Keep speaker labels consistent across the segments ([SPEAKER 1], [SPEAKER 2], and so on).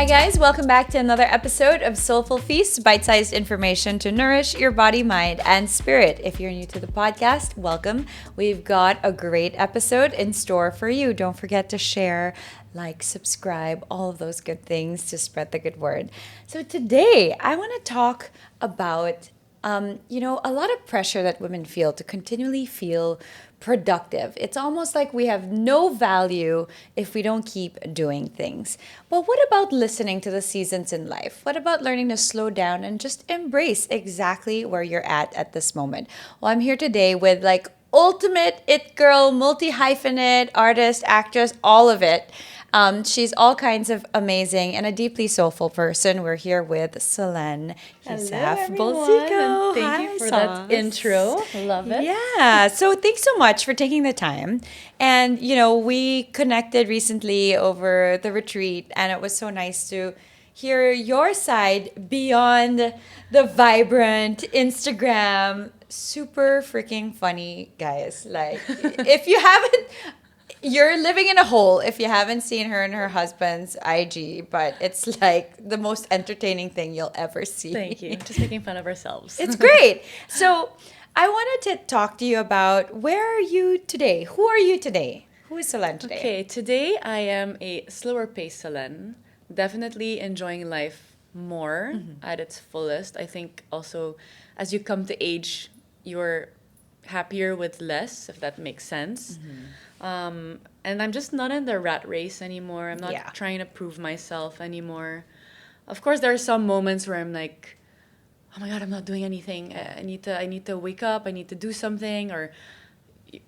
[SPEAKER 1] Hi guys, welcome back to another episode of Soulful Feast, bite-sized information to nourish your body, mind, and spirit. If you're new to the podcast, welcome. We've got a great episode in store for you. Don't forget to share, like, subscribe, all of those good things to spread the good word. So today, I want to talk about a lot of pressure that women feel to continually feel productive. It's almost like we have no value if we don't keep doing things. But what about listening to the seasons in life? What about learning to slow down and just embrace exactly where you're at this moment? Well, I'm here today with like ultimate it girl, multi hyphenate, artist, actress, all of it. She's all kinds of amazing and a deeply soulful person. We're here with Solenn Heussaff.
[SPEAKER 2] Hello, everyone. Thank you for that intro. Love it.
[SPEAKER 1] Yeah. So thanks so much for taking the time. And, we connected recently over the retreat, and it was so nice to hear your side beyond the vibrant Instagram. Super freaking funny, guys. Like, if you haven't, you're living in a hole if you haven't seen her and her husband's IG, but it's like the most entertaining thing you'll ever see.
[SPEAKER 2] Thank you. Just making fun of ourselves.
[SPEAKER 1] It's great. So I wanted to talk to you about where are you today? Who are you today? Who is Solenn today?
[SPEAKER 2] Okay, today I am a slower paced Solenn. Definitely enjoying life more at its fullest. I think also as you come to age, you're happier with less, if that makes sense. And I'm just not in the rat race anymore. I'm not trying to prove myself anymore. Of course, there are some moments where I'm like, oh my God, I'm not doing anything. I need to wake up. I need to do something. Or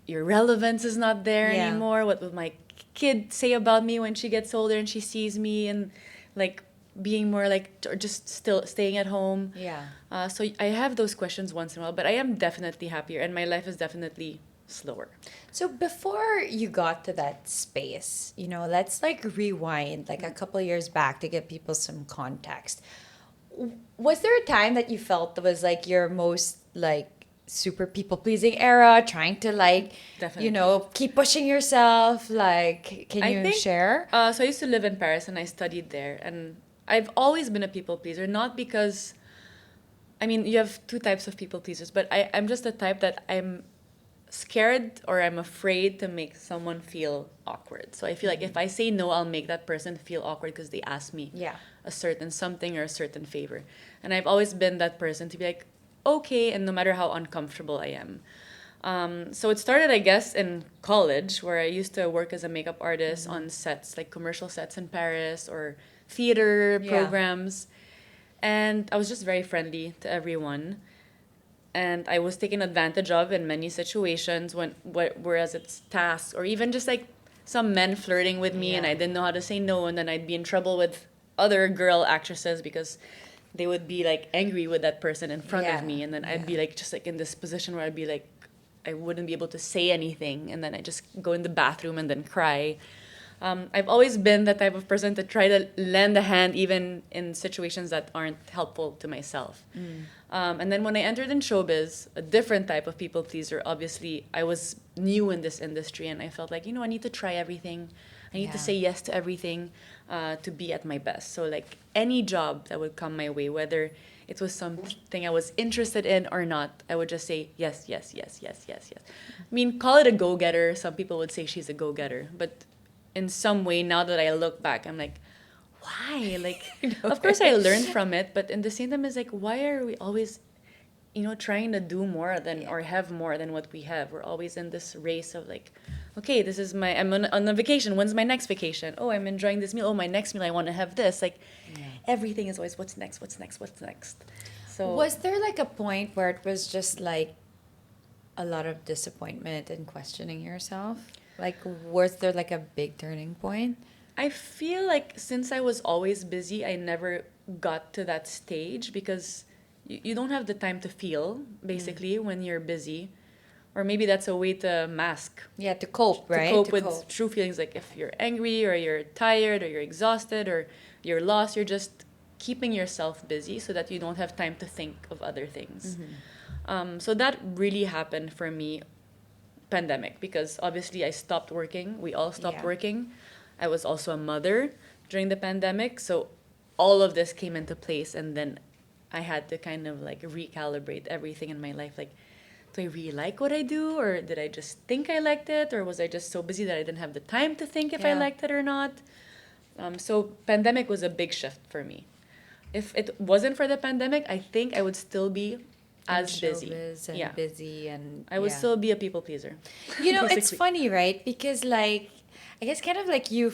[SPEAKER 2] your relevance is not there anymore. What will my kid say about me when she gets older and she sees me and like being more like, or just still staying at home. So I have those questions once in a while, but I am definitely happier and my life is definitely slower.
[SPEAKER 1] So before you got to that space, let's like rewind like a couple of years back to give people some context. Was there a time that you felt that was like your most like super people pleasing era, trying to like,
[SPEAKER 2] Definitely.
[SPEAKER 1] keep pushing yourself? Like, can you share?
[SPEAKER 2] So I used to live in Paris and I studied there, and I've always been a people pleaser, not because, I mean, you have two types of people pleasers, but I'm just the type that I'm scared or I'm afraid to make someone feel awkward. So I feel like if I say no, I'll make that person feel awkward because they asked me a certain something or a certain favor. And I've always been that person to be like, okay, and no matter how uncomfortable I am. So it started, I guess, in college where I used to work as a makeup artist on sets, like commercial sets in Paris or theater programs. And I was just very friendly to everyone. And I was taken advantage of in many situations whereas it's tasks or even just like some men flirting with me and I didn't know how to say no, and then I'd be in trouble with other girl actresses because they would be like angry with that person in front of me, and then I'd be like just like in this position where I'd be like I wouldn't be able to say anything, and then I just go in the bathroom and then cry. I've always been the type of person to try to lend a hand even in situations that aren't helpful to myself. And then when I entered in showbiz, a different type of people pleaser, obviously I was new in this industry and I felt like, I need to try everything. I need to say yes to everything to be at my best. So like any job that would come my way, whether it was something I was interested in or not, I would just say yes, yes, yes, yes, yes, yes. I mean, call it a go-getter. Some people would say she's a go-getter. But in some way, now that I look back, I'm like, why? Like, of course I learned from it, but in the same time, it's like, why are we always, trying to do more than or have more than what we have? We're always in this race of like, okay, I'm on a vacation. When's my next vacation? Oh, I'm enjoying this meal. Oh, my next meal, I want to have this. Like, everything is always what's next, what's next, what's next. So
[SPEAKER 1] Was there like a point where it was just like a lot of disappointment and questioning yourself? Like, was there like a big turning point?
[SPEAKER 2] I feel like since I was always busy, I never got to that stage because you don't have the time to feel, basically, when you're busy. Or maybe that's a way to mask.
[SPEAKER 1] Yeah, to cope, right?
[SPEAKER 2] To cope with true feelings. Like if you're angry or you're tired or you're exhausted or you're lost, you're just keeping yourself busy so that you don't have time to think of other things. So that really happened for me pandemic because obviously I stopped working. We all stopped working. I was also a mother during the pandemic. So all of this came into place, and then I had to kind of like recalibrate everything in my life. Like, do I really like what I do, or did I just think I liked it, or was I just so busy that I didn't have the time to think if I
[SPEAKER 1] Yeah.
[SPEAKER 2] liked it or not? So pandemic was a big shift for me. If it wasn't for the pandemic, I think I would still be as busy.
[SPEAKER 1] Showbiz and
[SPEAKER 2] Yeah,
[SPEAKER 1] busy and
[SPEAKER 2] I would
[SPEAKER 1] yeah.
[SPEAKER 2] still be a people pleaser.
[SPEAKER 1] You know, it's
[SPEAKER 2] basically.
[SPEAKER 1] funny, right? Because like, I guess kind of like you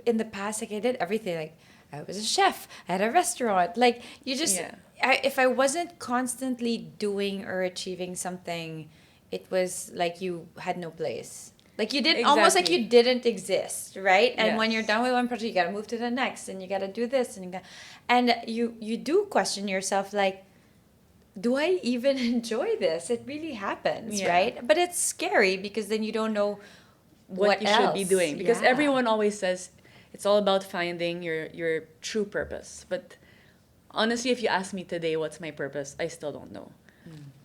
[SPEAKER 1] in the past, like I did everything. Like I was a chef at a restaurant. Like you just,
[SPEAKER 2] Yeah.
[SPEAKER 1] if I wasn't constantly doing or achieving something, it was like you had no place. Like you didn't, almost like
[SPEAKER 2] Exactly.
[SPEAKER 1] you didn't exist, right? And when you're
[SPEAKER 2] Yes.
[SPEAKER 1] done with one project, you gotta move to the next, and you gotta do this, and you do question yourself, like, do I even enjoy this? It really happens,
[SPEAKER 2] Yeah.
[SPEAKER 1] right? But it's scary because then you don't know
[SPEAKER 2] What you should be
[SPEAKER 1] else.
[SPEAKER 2] doing, because
[SPEAKER 1] Yeah.
[SPEAKER 2] everyone always says it's all about finding your true purpose. But honestly, if you ask me today what's my purpose, I still don't know.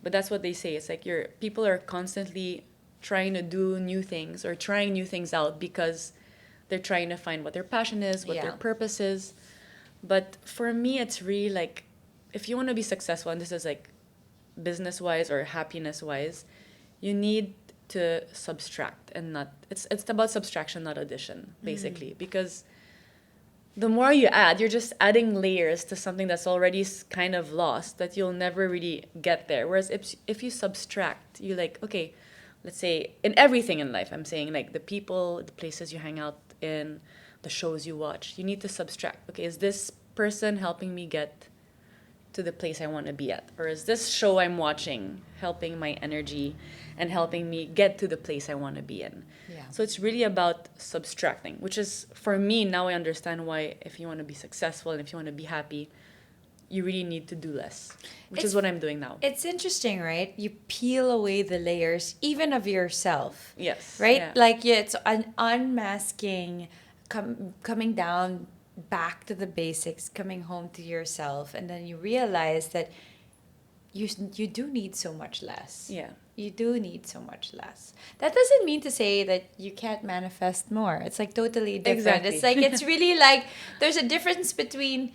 [SPEAKER 2] But that's what they say. It's like your people are constantly trying to do new things or trying new things out because they're trying to find what their passion is, what their
[SPEAKER 1] Yeah.
[SPEAKER 2] purpose is. But for me, it's really like, if you want to be successful, and this is like business wise or happiness wise, you need to subtract and not. It's about subtraction, not addition, basically, because the more you add, you're just adding layers to something that's already kind of lost, that you'll never really get there. Whereas if you subtract, you like, okay, let's say in everything in life, I'm saying like the people, the places you hang out in, the shows you watch, you need to subtract. Okay, is this person helping me get to the place I want to be at? Or is this show I'm watching helping my energy and helping me get to the place I want to be in?
[SPEAKER 1] Yeah.
[SPEAKER 2] So it's really about subtracting, which is, for me, now I understand why if you want to be successful and if you want to be happy, you really need to do less, which is
[SPEAKER 1] It's-
[SPEAKER 2] what I'm doing now.
[SPEAKER 1] It's interesting, right? You peel away the layers, even of yourself,
[SPEAKER 2] Yes.
[SPEAKER 1] right?
[SPEAKER 2] Yeah.
[SPEAKER 1] Like yeah, it's an unmasking, coming down back to the basics, coming home to yourself, and then you realize that you do need so much less.
[SPEAKER 2] Yeah.
[SPEAKER 1] You do need so much less. That doesn't mean to say that you can't manifest more. It's like totally different.
[SPEAKER 2] Exactly.
[SPEAKER 1] It's like it's really like there's a difference between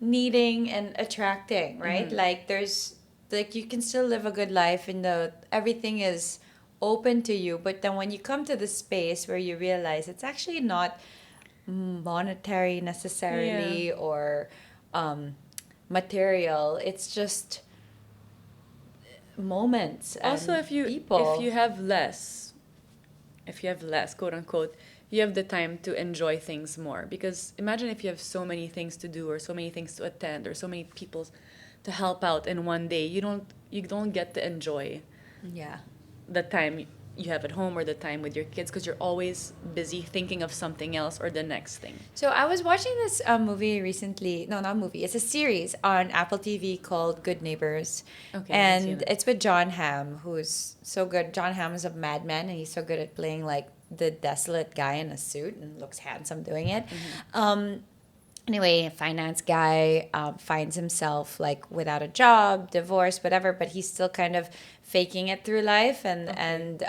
[SPEAKER 1] needing and attracting, right?
[SPEAKER 2] Mhm.
[SPEAKER 1] Like there's like you can still live a good life and the everything is open to you, but then when you come to the space where you realize it's actually not monetary necessarily or material, it's just moments and
[SPEAKER 2] Also,
[SPEAKER 1] people.
[SPEAKER 2] if you have less, quote unquote, you have the time to enjoy things more. Because imagine if you have so many things to do or so many things to attend or so many people to help out in one day, you don't get to enjoy
[SPEAKER 1] Yeah.
[SPEAKER 2] the time you have at home or the time with your kids, because you're always busy thinking of something else or the next thing.
[SPEAKER 1] So I was watching this movie recently. No, not movie. It's a series on Apple TV called Good Neighbors.
[SPEAKER 2] Okay, I haven't seen
[SPEAKER 1] And
[SPEAKER 2] it.
[SPEAKER 1] it's with John Hamm, who's so good. John Hamm is a madman, and he's so good at playing like the desolate guy in a suit and looks handsome doing it. Anyway, a finance guy finds himself like without a job, divorced, whatever, but he's still kind of faking it through life. And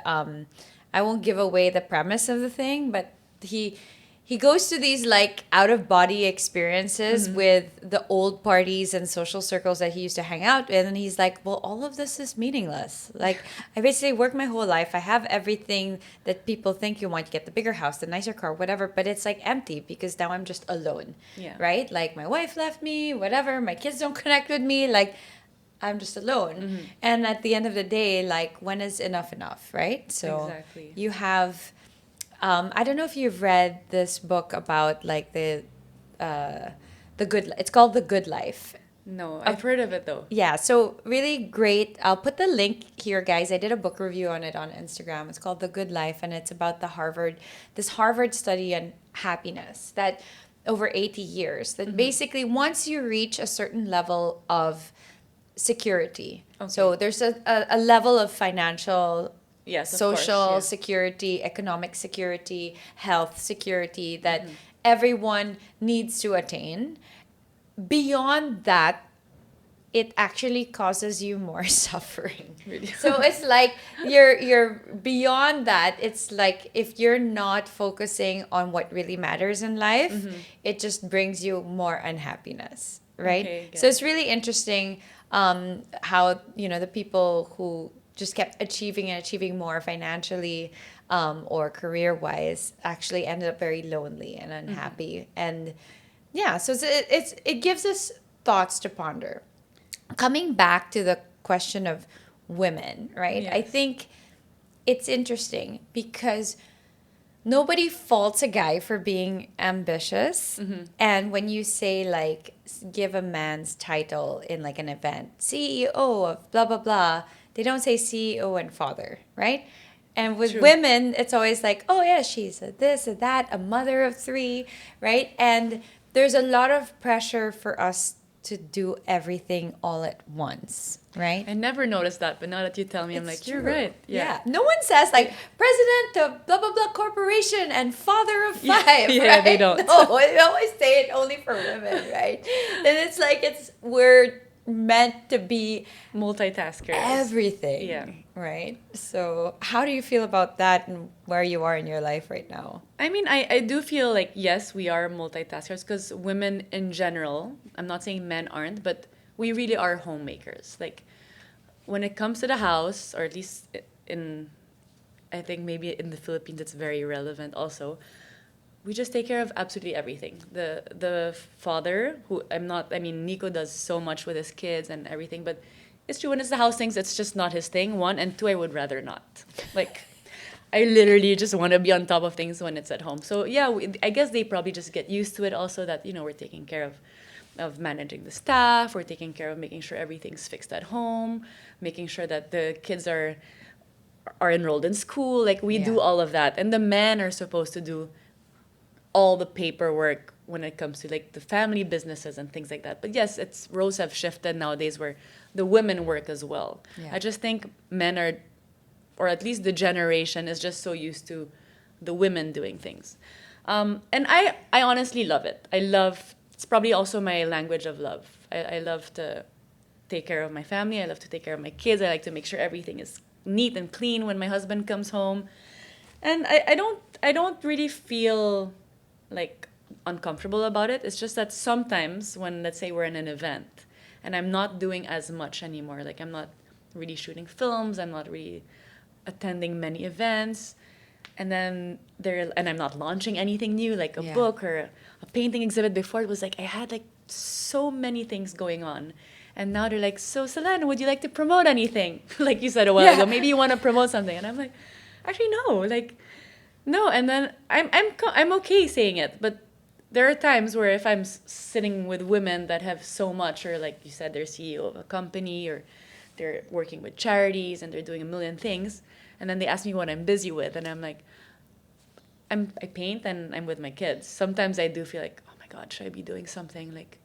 [SPEAKER 1] I won't give away the premise of the thing, but he goes to these like out of body experiences with the old parties and social circles that he used to hang out in, and he's like, well, all of this is meaningless. Like I basically worked my whole life, I have everything that people think you want. You get the bigger house, the nicer car, whatever, but it's like empty because now I'm just alone.
[SPEAKER 2] Yeah.
[SPEAKER 1] Right, like my wife left me, whatever, my kids don't connect with me, like I'm just alone. And at the end of the day, like when is enough, right? So
[SPEAKER 2] Exactly.
[SPEAKER 1] you have I don't know if you've read this book about like the good. It's called The Good Life.
[SPEAKER 2] No, I've heard of it though.
[SPEAKER 1] Yeah, so really great. I'll put the link here, guys. I did a book review on it on Instagram. It's called The Good Life, and it's about this Harvard study on happiness that over 80 years. That basically once you reach a certain level of security, so there's a level of financial
[SPEAKER 2] Yes, of
[SPEAKER 1] social
[SPEAKER 2] course,
[SPEAKER 1] security, economic security, health security that everyone needs to attain. Beyond that, it actually causes you more suffering.
[SPEAKER 2] Really.
[SPEAKER 1] So it's like you're beyond that. It's like if you're not focusing on what really matters in life, it just brings you more unhappiness, right?
[SPEAKER 2] Okay,
[SPEAKER 1] So it's really interesting how, the people who just kept achieving and achieving more financially or career wise actually ended up very lonely and unhappy. And yeah, so it gives us thoughts to ponder. Coming back to the question of women, right? I
[SPEAKER 2] Yes.
[SPEAKER 1] think it's interesting because nobody faults a guy for being ambitious. And when you say, like, give a man's title in like an event, CEO of blah, blah, blah, they don't say CEO and father, right? And with
[SPEAKER 2] True.
[SPEAKER 1] women, it's always like, oh, yeah, she's a this, a that, a mother of three, right? And there's a lot of pressure for us to do everything all at once, right?
[SPEAKER 2] I never noticed that, but now that you tell me, I'm
[SPEAKER 1] It's
[SPEAKER 2] like, you're
[SPEAKER 1] true.
[SPEAKER 2] right.
[SPEAKER 1] Yeah. No one says like president of blah blah blah corporation and father of
[SPEAKER 2] Yeah.
[SPEAKER 1] five.
[SPEAKER 2] Yeah,
[SPEAKER 1] right?
[SPEAKER 2] they don't.
[SPEAKER 1] No, they always say it only for women, right? And it's like we're meant to be
[SPEAKER 2] Multitaskers.
[SPEAKER 1] everything.
[SPEAKER 2] Yeah.
[SPEAKER 1] Right. So how do you feel about that and where you are in your life right now?
[SPEAKER 2] I mean, I do feel like, yes, we are multitaskers because women in general, I'm not saying men aren't, but we really are homemakers. Like, when it comes to the house, or at least in, I think maybe in the Philippines, it's very relevant also. We just take care of absolutely everything. The father, who I mean, Nico does so much with his kids and everything, but it's true when it's the house things, it's just not his thing. One, and two, I would rather not. Like, I literally just want to be on top of things when it's at home. So yeah, I guess they probably just get used to it also that, we're taking care of managing the staff, we're taking care of making sure everything's fixed at home, making sure that the kids are enrolled in school. Like, we do
[SPEAKER 1] Yeah.
[SPEAKER 2] all of that. And the men are supposed to do all the paperwork when it comes to like the family businesses and things like that. But yes, it's roles have shifted nowadays where the women work as well.
[SPEAKER 1] Yeah.
[SPEAKER 2] I just think men are, or at least the generation is just so used to the women doing things. And I honestly love it. It's probably also my language of love. I love to take care of my family. I love to take care of my kids. I like to make sure everything is neat and clean when my husband comes home. And I don't really feel like uncomfortable about it. It's just that sometimes when, let's say, we're in an event and I'm not doing as much anymore, like I'm not really shooting films, I'm not really attending many events, and I'm not launching anything new like a
[SPEAKER 1] Yeah.
[SPEAKER 2] book or a painting exhibit. Before, it was like I had like so many things going on, and now they're like, so Solenn, would you like to promote anything? Like you said a while
[SPEAKER 1] Yeah.
[SPEAKER 2] ago, maybe you want to promote something, and I'm like, actually no, like no. And then I'm okay saying it, but there are times where if I'm sitting with women that have so much, or like you said, they're CEO of a company, or they're working with charities and they're doing a million things, and then they ask me what I'm busy with, and I'm like, I paint and I'm with my kids. Sometimes I do feel like, oh my God, should I be doing something like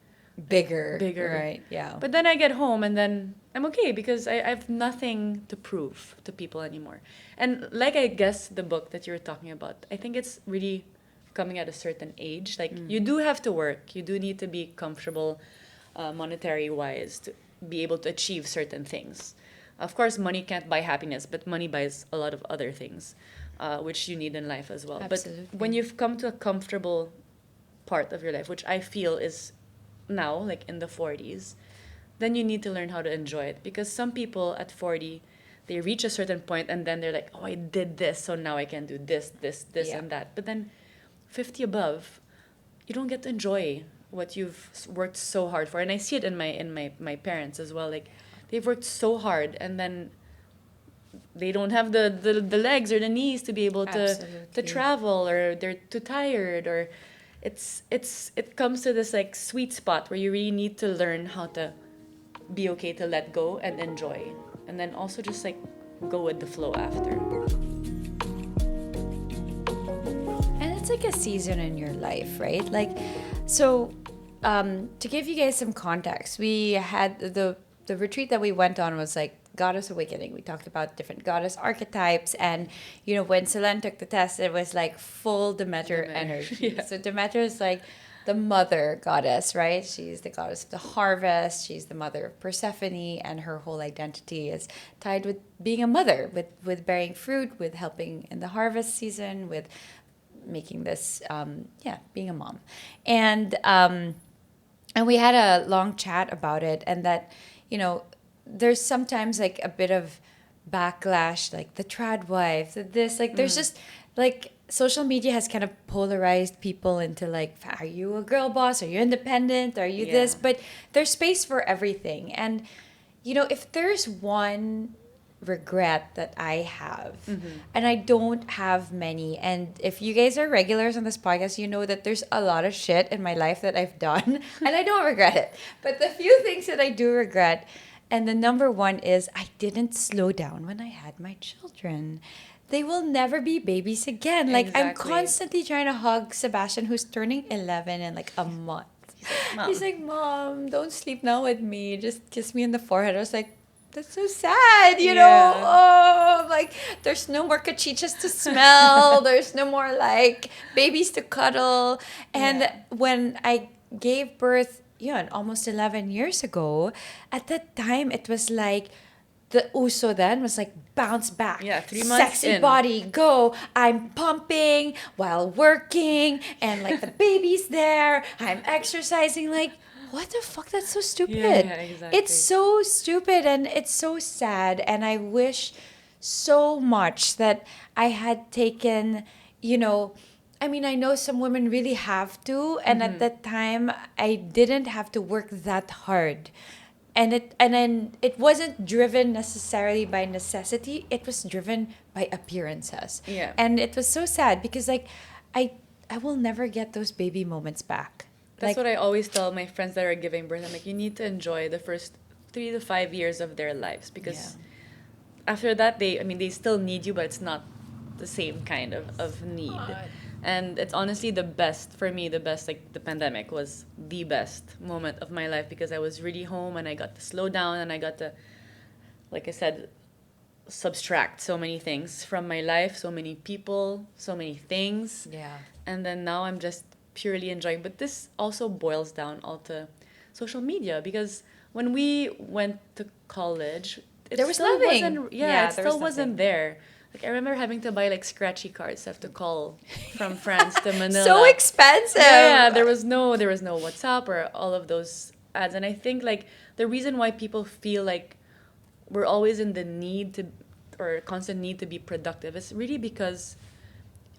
[SPEAKER 1] Bigger.
[SPEAKER 2] bigger?
[SPEAKER 1] Right. Yeah.
[SPEAKER 2] But then I get home and then I'm okay because I have nothing to prove to people anymore. And like, I guess the book that you were talking about, I think it's really coming at a certain age. Like, you do have to work. You do need to be comfortable monetary wise to be able to achieve certain things. Of course, money can't buy happiness, but money buys a lot of other things, which you need in life as well.
[SPEAKER 1] Absolutely.
[SPEAKER 2] But when you've come to a comfortable part of your life, which I feel is now, like in the 40s, then you need to learn how to enjoy it. Because some people at 40, they reach a certain point and then they're like, oh, I did this, so now I can do this,
[SPEAKER 1] Yeah.
[SPEAKER 2] and that. But then 50 above, you don't get to enjoy what you've worked so hard for. And I see it in my parents as well. Like, they've worked so hard and then they don't have the legs or the knees to be able to
[SPEAKER 1] Absolutely.
[SPEAKER 2] travel, or they're too tired, or it comes to this like sweet spot where you really need to learn how to be okay to let go and enjoy, and then also just like go with the flow after.
[SPEAKER 1] And it's like a season in your life, right? Like, so to give you guys some context, we had the retreat that we went on was like Goddess Awakening. We talked about different goddess archetypes, and when Solenn took the test, it was like full Demeter
[SPEAKER 2] Demeter,
[SPEAKER 1] energy.
[SPEAKER 2] yeah.
[SPEAKER 1] So Demeter is like the mother goddess, right? She's the goddess of the harvest. She's the mother of Persephone, and her whole identity is tied with being a mother, with bearing fruit, with helping in the harvest season, with making this, being a mom. And we had a long chat about it, and that, there's sometimes like a bit of backlash, like the trad wife, this, like there's just like social media has kind of polarized people into like, are you a girl boss? Are you independent? Are you this? But there's space for everything. And, if there's one regret that I have, and I don't have many, and if you guys are regulars on this podcast, you know that there's a lot of shit in my life that I've done, and I don't regret it. But the few things that I do regret, and the number one is I didn't slow down when I had my children. They will never be babies again. Like, I'm constantly trying to hug Sebastian, who's turning 11 in like a month. He's like, Mom, don't sleep now with me. Just kiss me in the forehead. I was like, that's so sad, you know? Oh, like, there's no more cachichas to smell. There's no more, like, babies to cuddle. And when I gave birth, almost 11 years ago, at that time, it was like, the uso then was like, bounce back.
[SPEAKER 2] Yeah, 3 months
[SPEAKER 1] Sexy
[SPEAKER 2] in.
[SPEAKER 1] body, go. I'm pumping while working, and like the baby's there. I'm exercising. Like, what the fuck? That's so stupid.
[SPEAKER 2] Yeah, exactly.
[SPEAKER 1] It's so stupid, and it's so sad. And I wish so much that I had taken, I know some women really have to, and at that time I didn't have to work that hard. And it wasn't driven necessarily by necessity. It was driven by appearances.
[SPEAKER 2] Yeah.
[SPEAKER 1] And it was so sad because like I will never get those baby moments back.
[SPEAKER 2] That's what I always tell my friends that are giving birth. I'm like, you need to enjoy the first 3 to 5 years of their lives, because after that they still need you, but it's not the same kind of need. And it's honestly the best, like the pandemic was the best moment of my life, because I was really home and I got to slow down and I got to, like I said, subtract so many things from my life, so many people, so many things.
[SPEAKER 1] Yeah.
[SPEAKER 2] And then now I'm just purely enjoying. But this also boils down all to social media, because when we went to college,
[SPEAKER 1] There was nothing.
[SPEAKER 2] It still wasn't there. Like, I remember having to buy like scratchy cards to have to call from France to Manila.
[SPEAKER 1] So expensive.
[SPEAKER 2] Yeah, there was no WhatsApp or all of those ads. And I think like the reason why people feel like we're always in the constant need to be productive is really because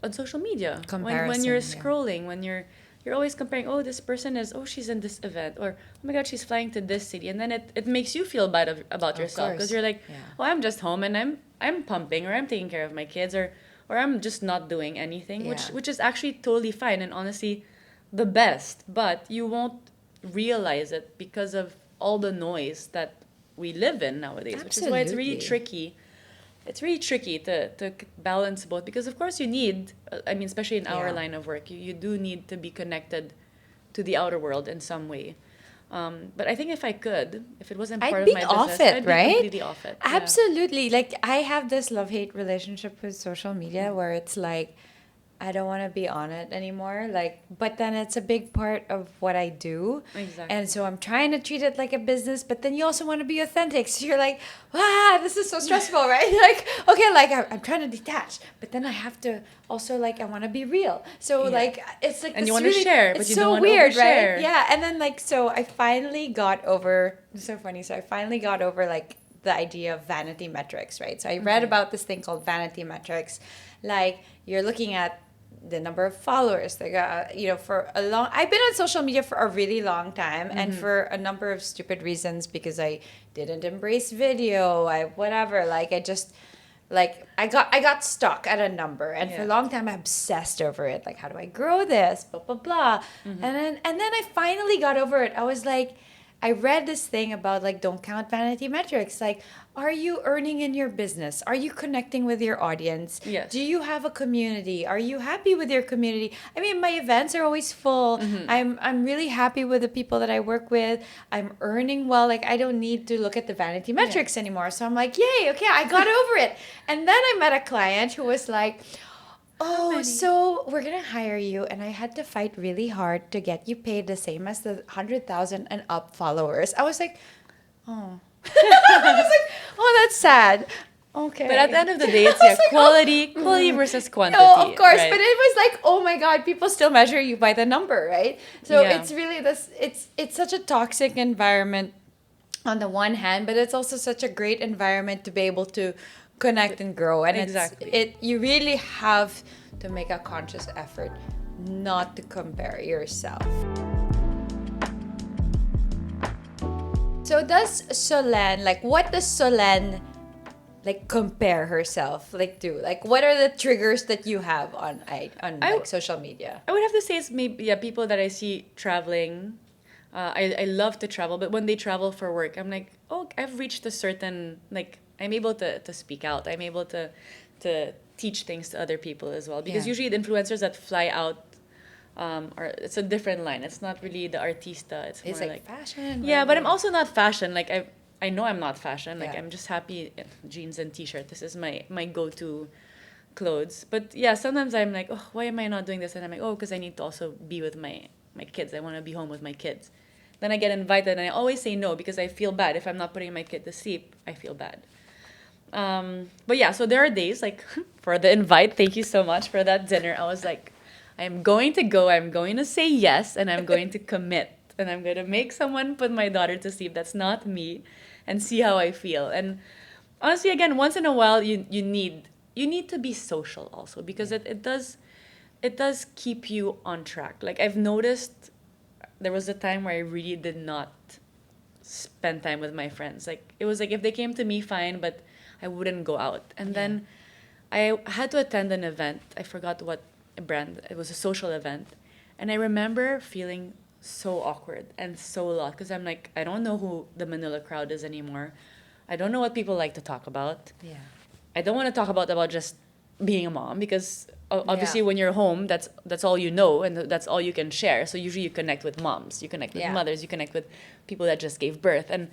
[SPEAKER 2] on social media, when you're scrolling, when you're always comparing, this person she's in this event, or oh my God, she's flying to this city, and then it makes you feel bad about yourself, because you're like, I'm just home and I'm pumping, or I'm taking care of my kids, or I'm just not doing anything, which is actually totally fine and honestly the best, but you won't realize it because of all the noise that we live in nowadays.
[SPEAKER 1] Absolutely.
[SPEAKER 2] Which is why it's really tricky. It's really tricky to balance both, because of course you need, especially in our line of work, you do need to be connected to the outer world in some way. But I think if it wasn't part of my business, I'd be completely off it.
[SPEAKER 1] Absolutely. Like, I have this love-hate relationship with social media where it's like, I don't want to be on it anymore. Like, but then it's a big part of what I do.
[SPEAKER 2] Exactly.
[SPEAKER 1] And so I'm trying to treat it like a business, but then you also want to be authentic. So you're like, this is so stressful, right? Like, okay, like I'm trying to detach, but then I have to also, like, I want to be real. So like, it's like,
[SPEAKER 2] and you want to share, but you
[SPEAKER 1] so
[SPEAKER 2] don't want
[SPEAKER 1] weird,
[SPEAKER 2] to overshare.
[SPEAKER 1] right? Yeah. And then like, so I finally got over, it's so funny. So I finally got over like the idea of vanity metrics, right? So I read about this thing called vanity metrics. Like, you're looking at the number of followers they got, I've been on social media for a really long time, and for a number of stupid reasons, because I didn't embrace video, I got stuck at a number, and for a long time I obsessed over it, like, how do I grow this, blah blah blah. And then I finally got over it. I was like, I read this thing about like, don't count vanity metrics. Like, are you earning in your business? Are you connecting with your audience?
[SPEAKER 2] Yes.
[SPEAKER 1] Do you have a community? Are you happy with your community? I mean, my events are always full. I'm really happy with the people that I work with. I'm earning well. Like, I don't need to look at the vanity metrics anymore. So I'm like, yay, okay, I got over it. And then I met a client who was like, Oh,
[SPEAKER 2] many?
[SPEAKER 1] so we're gonna hire you, and I had to fight really hard to get you paid the same as the 100,000 and up followers. I was like, oh, I was like, oh, that's sad. Okay.
[SPEAKER 2] But at the end of the day,
[SPEAKER 1] I
[SPEAKER 2] it's
[SPEAKER 1] was like, oh,
[SPEAKER 2] quality versus quantity.
[SPEAKER 1] no, of course,
[SPEAKER 2] right?
[SPEAKER 1] but it was like, oh my God, people still measure you by the number, right? So
[SPEAKER 2] Yeah.
[SPEAKER 1] it's really this. It's such a toxic environment on the one hand, but it's also such a great environment to be able to connect and grow. And
[SPEAKER 2] Exactly.
[SPEAKER 1] you really have to make a conscious effort not to compare yourself. So does Solenn, like, what does Solenn like compare herself like to? Like, what are the triggers that you have on like social media?
[SPEAKER 2] I would have to say it's maybe people that I see traveling. I love to travel, but when they travel for work, I'm like, oh, I've reached a certain like I'm able to speak out. I'm able to teach things to other people as well. Because
[SPEAKER 1] Yeah.
[SPEAKER 2] usually the influencers that fly out are it's a different line. It's not really the artista. It's more
[SPEAKER 1] It's like fashion.
[SPEAKER 2] yeah, but I'm
[SPEAKER 1] whatever.
[SPEAKER 2] also not fashion. Like I know I'm not fashion. Like
[SPEAKER 1] Yeah.
[SPEAKER 2] I'm just happy in jeans and t-shirt. This is my go-to clothes. But yeah, sometimes I'm like, oh, why am I not doing this? And I'm like, oh, because I need to also be with my kids. I want to be home with my kids. Then I get invited, and I always say no because I feel bad if I'm not putting my kid to sleep. I feel bad. But yeah, so there are days like for the invite. Thank you so much for that dinner. I was like, I'm going to go. I'm going to say yes, and I'm going to commit, and I'm going to make someone put my daughter to sleep. That's not me, and see how I feel. And honestly, again, once in a while, you need to be social also because it does keep you on track. Like I've noticed, there was a time where I really did not spend time with my friends. Like it was like if they came to me, fine, but I wouldn't go out. And then I had to attend an event. I forgot what brand. It was a social event, and I remember feeling so awkward and so lost because I'm like, I don't know who the Manila crowd is anymore. I don't know what people like to talk about.
[SPEAKER 1] Yeah.
[SPEAKER 2] I don't want to talk about just being a mom because obviously
[SPEAKER 1] Yeah.
[SPEAKER 2] when you're home, that's all you know and that's all you can share. So usually you connect with moms, you connect with
[SPEAKER 1] Yeah.
[SPEAKER 2] mothers, you connect with people that just gave birth. And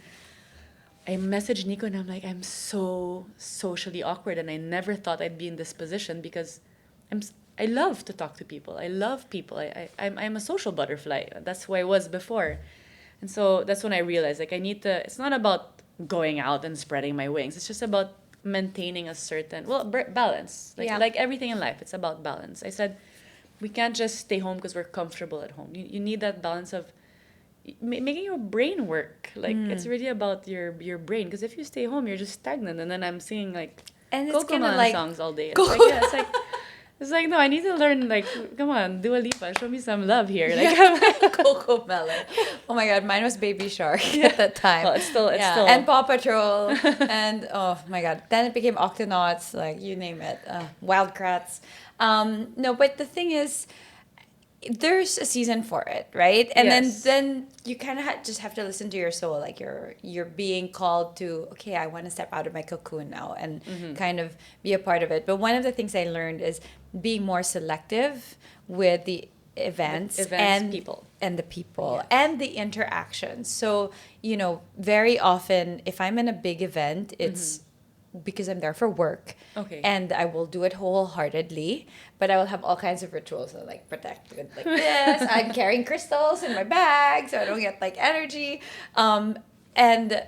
[SPEAKER 2] I messaged Nico and I'm like, I'm so socially awkward, and I never thought I'd be in this position because I love to talk to people. I love people. I'm a social butterfly. That's who I was before. And so that's when I realized like I need to. It's not about going out and spreading my wings. It's just about maintaining a certain balance.
[SPEAKER 1] Yeah.
[SPEAKER 2] Like everything in life, it's about balance. I said we can't just stay home because we're comfortable at home. You need that balance of making your brain work. Like it's really about your brain. Because if you stay home, you're just stagnant. And then I'm singing like
[SPEAKER 1] And it's
[SPEAKER 2] Coco
[SPEAKER 1] kind of
[SPEAKER 2] Melon
[SPEAKER 1] like
[SPEAKER 2] songs all day. It's like yeah, it's like no, I need to learn. Like come on, Dua Lipa, show me some love here. Like
[SPEAKER 1] Coco Melon. Oh my God, mine was Baby Shark at that time.
[SPEAKER 2] well, it's still
[SPEAKER 1] And Paw Patrol, and oh my God, then it became Octonauts, like you name it, Wildcrats. No, but the thing is, there's a season for it, right? And
[SPEAKER 2] Yes.
[SPEAKER 1] then you kind of just have to listen to your soul, like you're being called to, okay, I want to step out of my cocoon now and kind of be a part of it. But one of the things I learned is being more selective with the events, and
[SPEAKER 2] people.
[SPEAKER 1] and the people
[SPEAKER 2] Yes.
[SPEAKER 1] and the interactions. So, very often if I'm in a big event, it's because I'm there for work.
[SPEAKER 2] Okay.
[SPEAKER 1] And I will do it wholeheartedly, but I will have all kinds of rituals to like protect it like this. I'm carrying crystals in my bag so I don't get like energy. And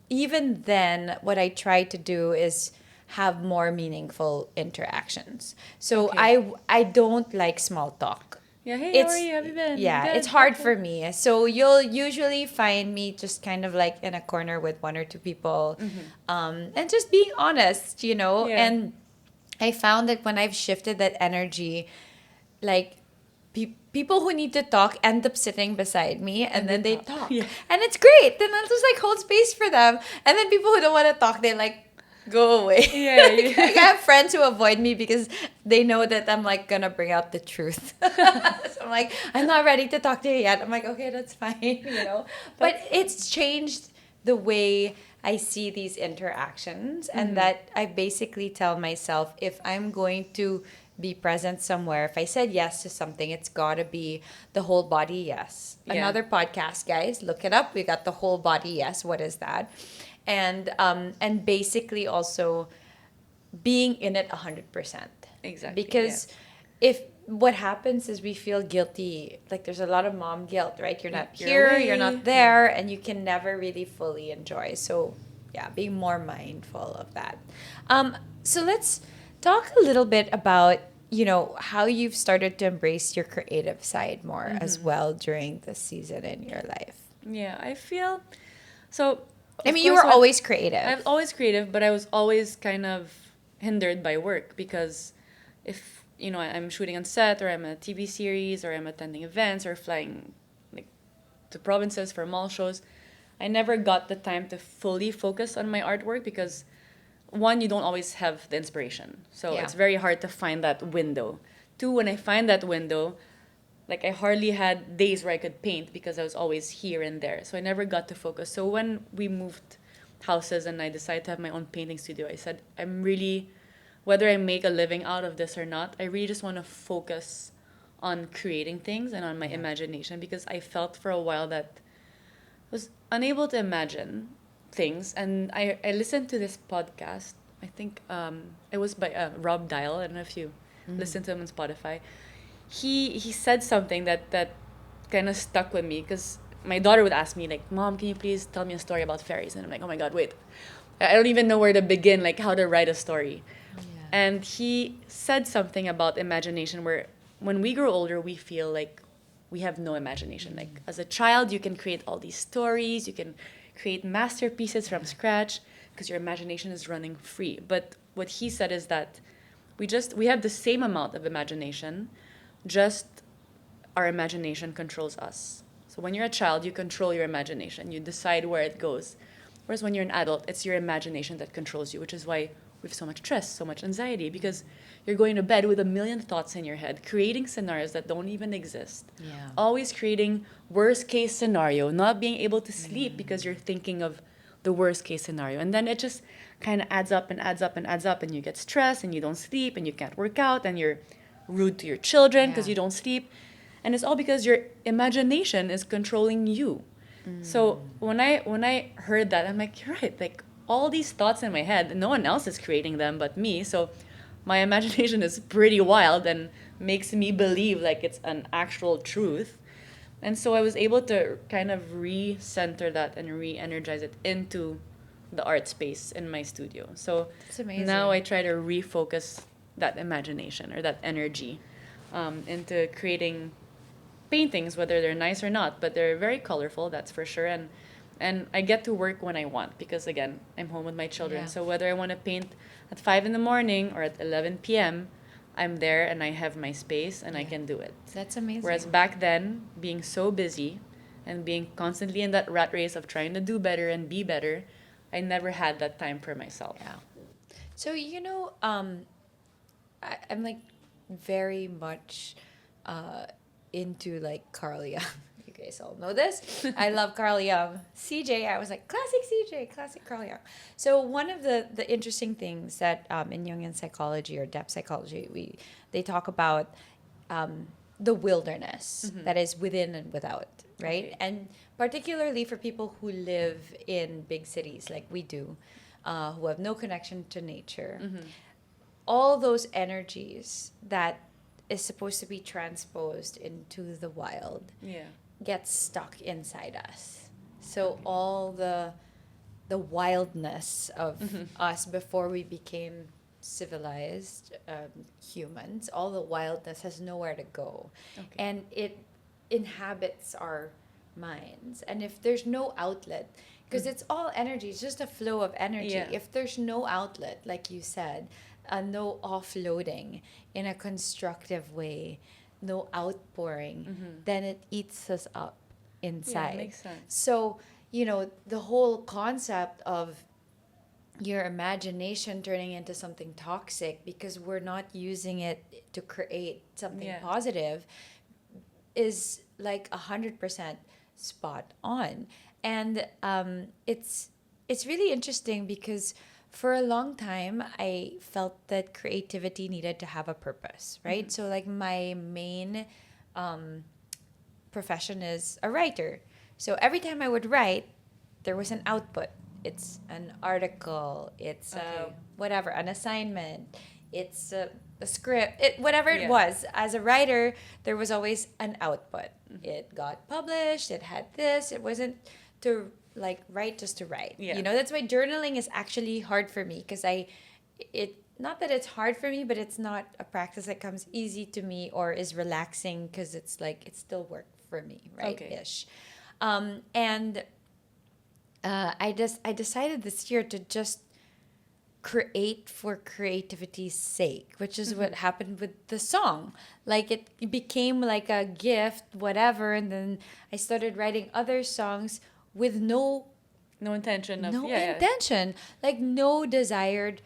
[SPEAKER 1] even then, what I try to do is have more meaningful interactions. So
[SPEAKER 2] Okay.
[SPEAKER 1] I don't like small talk.
[SPEAKER 2] Yeah, hey, how are you? Have you been?
[SPEAKER 1] Yeah,
[SPEAKER 2] Good?
[SPEAKER 1] it's hard
[SPEAKER 2] Okay.
[SPEAKER 1] for me. So you'll usually find me just kind of like in a corner with one or two people, and just being honest,
[SPEAKER 2] Yeah.
[SPEAKER 1] And I found that when I've shifted that energy, like people who need to talk end up sitting beside me, and then they talk,
[SPEAKER 2] Yeah.
[SPEAKER 1] and it's great. Then I'll just like hold space for them, and then people who don't want to talk, they like go away.
[SPEAKER 2] Yeah,
[SPEAKER 1] Like, I have friends who avoid me because they know that I'm like gonna bring out the truth. So I'm like, I'm not ready to talk to you yet. I'm like, okay, that's fine. But it's changed the way I see these interactions, and that I basically tell myself if I'm going to be present somewhere, if I said yes to something, it's gotta be the whole body yes.
[SPEAKER 2] Yeah.
[SPEAKER 1] Another podcast, guys, look it up. We got the whole body yes. What is that? And basically also being in it 100%.
[SPEAKER 2] Exactly.
[SPEAKER 1] Because if what happens is we feel guilty, like there's a lot of mom guilt, right? You're not
[SPEAKER 2] You're
[SPEAKER 1] here,
[SPEAKER 2] away.
[SPEAKER 1] you're not there, and you can never really fully enjoy. So, yeah, being more mindful of that. So let's talk a little bit about, how you've started to embrace your creative side more as well during this season in your life.
[SPEAKER 2] Yeah, I feel so.
[SPEAKER 1] I
[SPEAKER 2] Of
[SPEAKER 1] mean, you
[SPEAKER 2] course,
[SPEAKER 1] were always creative.
[SPEAKER 2] I was always creative, but I was always kind of hindered by work because if I'm shooting on set or I'm in a TV series or I'm attending events or flying like to provinces for mall shows, I never got the time to fully focus on my artwork because one, you don't always have the inspiration, so
[SPEAKER 1] Yeah.
[SPEAKER 2] it's very hard to find that window. Two, when I find that window, like I hardly had days where I could paint because I was always here and there. So I never got to focus. So when we moved houses and I decided to have my own painting studio, I said, I'm really, whether I make a living out of this or not, I really just want to focus on creating things and on my imagination because I felt for a while that I was unable to imagine things. And I listened to this podcast. I think it was by Rob Dial. I don't know if you listen to him on Spotify. He said something that kind of stuck with me because my daughter would ask me like, Mom, can you please tell me a story about fairies? And I'm like, oh my God, wait, I don't even know where to begin, like how to write a story. And he said something about imagination where when we grow older we feel like we have no imagination. Like as a child you can create all these stories, you can create masterpieces from scratch because your imagination is running free. But what he said is that we have the same amount of imagination, just our imagination controls us. So when you're a child, you control your imagination. You decide where it goes. Whereas when you're an adult, it's your imagination that controls you, which is why we have so much stress, so much anxiety, because you're going to bed with a million thoughts in your head, creating scenarios that don't even exist.
[SPEAKER 1] Yeah.
[SPEAKER 2] Always creating worst case scenario, not being able to sleep because you're thinking of the worst case scenario. And then it just kind of adds up and adds up and adds up, and you get stressed and you don't sleep and you can't work out and you're rude to your children because you don't sleep. And it's all because your imagination is controlling you. So when I heard that, I'm like, you're right. Like all these thoughts in my head, no one else is creating them but me. So my imagination is pretty wild and makes me believe like it's an actual truth. And so I was able to kind of re-center that and re-energize it into the art space in my studio. So
[SPEAKER 1] That's amazing.
[SPEAKER 2] now I try to refocus that imagination or that energy into creating paintings, whether they're nice or not, but they're very colorful, that's for sure. And I get to work when I want because again, I'm home with my children.
[SPEAKER 1] Yeah.
[SPEAKER 2] So whether I want to paint at 5 in the morning or at 11 p.m., I'm there and I have my space and I can do it.
[SPEAKER 1] That's amazing.
[SPEAKER 2] Whereas back then, being so busy and being constantly in that rat race of trying to do better and be better, I never had that time for myself.
[SPEAKER 1] Yeah. So, I'm like very much into like Carl Young. You guys all know this. I love Carl Young. CJ, I was like, classic CJ, classic Carl Young. So one of the interesting things that in Jungian psychology or depth psychology, they talk about the wilderness that is within and without, right?
[SPEAKER 2] Okay.
[SPEAKER 1] And particularly for people who live in big cities like we do, who have no connection to nature, all those energies that is supposed to be transposed into the wild gets stuck inside us. So all the wildness of us before we became civilized humans, all the wildness has nowhere to go. And it inhabits our minds. And if there's no outlet, because it's all energy, it's just a flow of energy.
[SPEAKER 2] Yeah.
[SPEAKER 1] If there's no outlet, like you said, no offloading in a constructive way, no outpouring, then it eats us up inside.
[SPEAKER 2] Yeah, makes sense.
[SPEAKER 1] So, the whole concept of your imagination turning into something toxic because we're not using it to create something positive is like 100% spot on. And it's really interesting because for a long time, I felt that creativity needed to have a purpose, right? So, like, my main profession is a writer. So, every time I would write, there was an output. it's an article, it's
[SPEAKER 2] Okay.
[SPEAKER 1] whatever, an assignment, it's a script, whatever it
[SPEAKER 2] Yeah.
[SPEAKER 1] was. As a writer, there was always an output. It got published, it had this. It wasn't to like write just to write.
[SPEAKER 2] Yeah.
[SPEAKER 1] You know, that's why journaling is actually hard for me because not that it's hard for me, but it's not a practice that comes easy to me or is relaxing because it's like it's still work for me, right?
[SPEAKER 2] Okay.
[SPEAKER 1] Ish. And I decided this year to just create for creativity's sake, which is what happened with the song. Like it became like a gift, whatever, and then I started writing other songs with no
[SPEAKER 2] No intention of
[SPEAKER 1] no
[SPEAKER 2] yeah.
[SPEAKER 1] intention, like no desired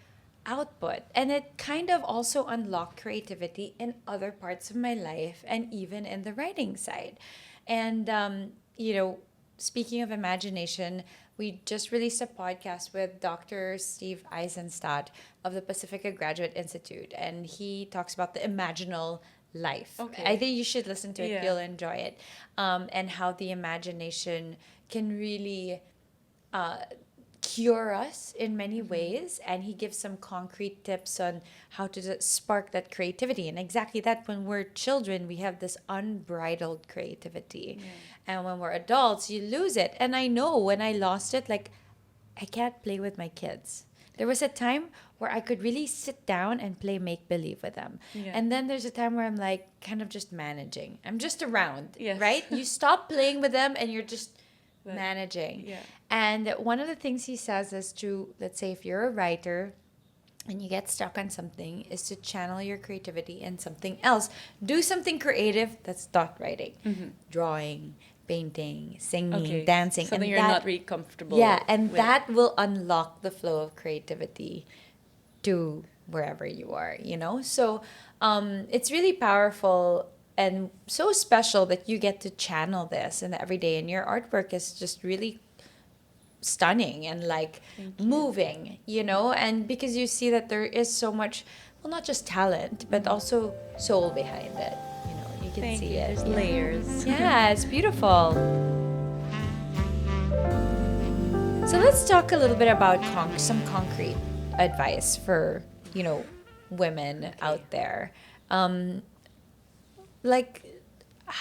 [SPEAKER 1] output. And it kind of also unlocked creativity in other parts of my life and even in the writing side. And, speaking of imagination, we just released a podcast with Dr. Steve Eisenstadt of the Pacifica Graduate Institute, and he talks about the imaginal life.
[SPEAKER 2] Okay.
[SPEAKER 1] I think you should listen to it,
[SPEAKER 2] Yeah.
[SPEAKER 1] you'll enjoy it. And how the imagination can really cure us in many ways, and he gives some concrete tips on how to spark that creativity. And exactly that, when we're children we have this unbridled creativity, and when we're adults you lose it. And I know when I lost it, like I can't play with my kids. There was a time where I could really sit down and play make believe with them.
[SPEAKER 2] Yeah.
[SPEAKER 1] And then there's a time where I'm like kind of just managing. I'm just around,
[SPEAKER 2] Yes.
[SPEAKER 1] right? You stop playing with them and you're just
[SPEAKER 2] But-
[SPEAKER 1] managing.
[SPEAKER 2] Yeah.
[SPEAKER 1] And one of the things he says is to, let's say if you're a writer and you get stuck on something, is to channel your creativity in something else. Do something creative that's not writing. Drawing, painting, singing,
[SPEAKER 2] Okay.
[SPEAKER 1] dancing.
[SPEAKER 2] Something
[SPEAKER 1] and
[SPEAKER 2] you're
[SPEAKER 1] that,
[SPEAKER 2] not really comfortable.
[SPEAKER 1] yeah, and
[SPEAKER 2] with.
[SPEAKER 1] that will unlock the flow of creativity to wherever you are, you know? So it's really powerful and so special that you get to channel this in the everyday, and your artwork is just really stunning and like moving, you know? And because you see that there is so much, well, not just talent, but also soul behind it, you know? You can
[SPEAKER 2] Thank
[SPEAKER 1] see
[SPEAKER 2] you.
[SPEAKER 1] it.
[SPEAKER 2] There's
[SPEAKER 1] Yeah.
[SPEAKER 2] layers.
[SPEAKER 1] Yeah, it's beautiful. So let's talk a little bit about some concrete advice for, women out there. Like,